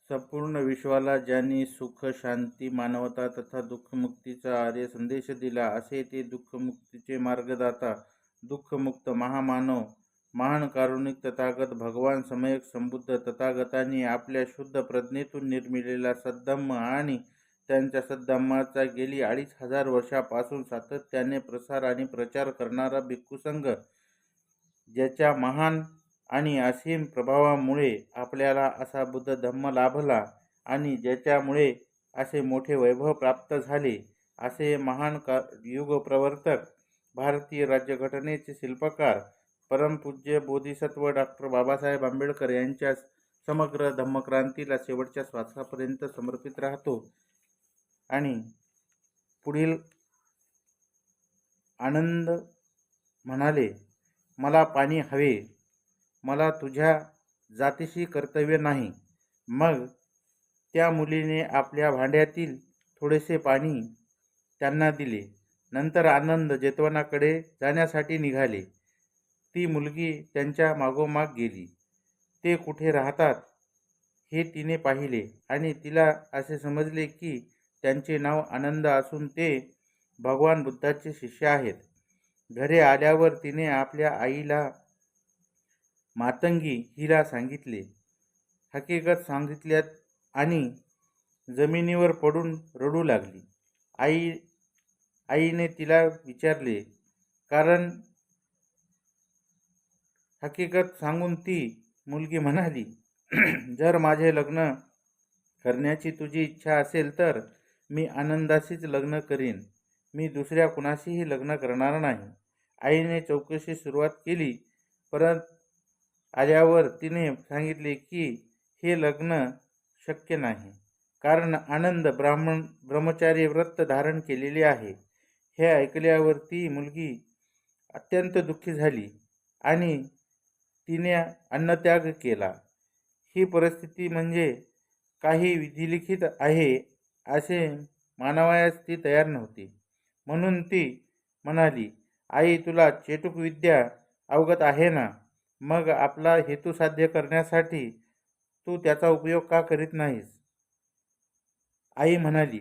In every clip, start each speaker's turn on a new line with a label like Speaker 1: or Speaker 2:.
Speaker 1: संपूर्ण विश्वाला ज्यांनी सुख, शांती, मानवता तथा दुःखमुक्तीचा आर्य संदेश दिला, असे ते दुःखमुक्तीचे मार्गदाता, दुःखमुक्त महामानव, महान कारुणिक तथागत भगवान सम्यक संबुद्ध तथागतांनी आपल्या शुद्ध प्रज्ञेतून निर्मिलेला सद्धम्म आणि त्यांच्या सद्धम्माचा गेली 2500 वर्षापासून सातत्याने प्रसार आणि प्रचार करणारा भिक्खू संघ, ज्याच्या महान आणि असीम प्रभावामुळे आपल्याला असा बुद्ध धम्म लाभला आणि ज्याच्यामुळे असे मोठे वैभव प्राप्त झाले, असे महान युग प्रवर्तक, भारतीय राज्यघटनेचे शिल्पकार, परमपूज्य बोधिसत्व डॉक्टर बाबासाहेब आंबेडकर यांच्या समग्र धम्मक्रांतीला शेवटच्या श्वासापर्यंत समर्पित राहतो. आणि पुढील आनंद म्हणाले, मला पाणी हवे, मला तुझ्या जातीशी कर्तव्य नाही. मग त्या मुलीने आपल्या भांड्यातील थोडेसे पाणी त्यांना दिले. नंतर आनंद जेतवनाकडे जाण्यासाठी निघाले. ती मुलगी त्यांच्या मागोमाग गेली. ते कुठे राहतात हे तिने पाहिले आणि तिला असे समजले की त्यांचे नाव आनंद असून ते भगवान बुद्धाचे शिष्य आहेत. घरी आल्यावर तिने आपल्या आईला मातंगी हिला सांगितले, हकीकत सांगितल्यात आणि जमिनीवर पडून रडू लागली. आईने तिला विचारले कारण. हकीकत सांगून ती मुलगी म्हणाली, जर माझे लग्न करण्याची तुझी इच्छा असेल तर मी आनंदाशीच लग्न करीन, मी दुसऱ्या कुणाशीही लग्न करणार नाही. आईने चौकशी सुरुवात केली. परत आल्यावर तिने सांगितले की हे लग्न शक्य नाही, कारण आनंद ब्रह्मचारी व्रत धारण केलेले आहे. हे ऐकल्यावर ती मुलगी अत्यंत दुःखी झाली आणि तिने अन्नत्याग केला. ही परिस्थिती म्हणजे काही विधिलिखित आहे असे मानवयास ती तयार नव्हती. म्हणून ती म्हणाली, आई, तुला चेटुक विद्या अवगत आहे ना, मग आपला हेतू साध्य करण्यासाठी तू त्याचा उपयोग का करीत नाहीस? आई म्हणाली,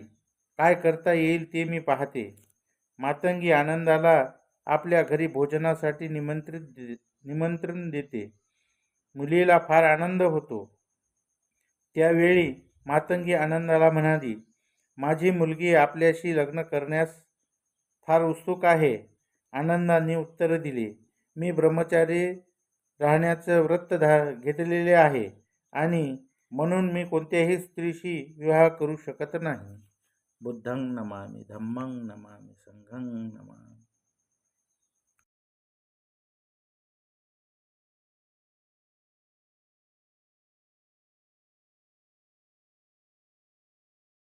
Speaker 1: काय करता येईल ते मी पाहते. मातंगी आनंदाला आपल्या घरी भोजनासाठी निमंत्रण देते. मुलीला फार आनंद होतो. त्यावेळी मातंगी आनंदाला म्हणाली, माझी मुलगी आपल्याशी लग्न करण्यास फार उत्सुक आहे. आनंदाने उत्तर दिले, मी ब्रह्मचारी राहण्याचं व्रत घेतलेले आहे आणि म्हणून मी कोणत्याही स्त्रीशी विवाह करू शकत नाही. बुद्धं नमामि, धम्मं नमामि, संघं नमामि.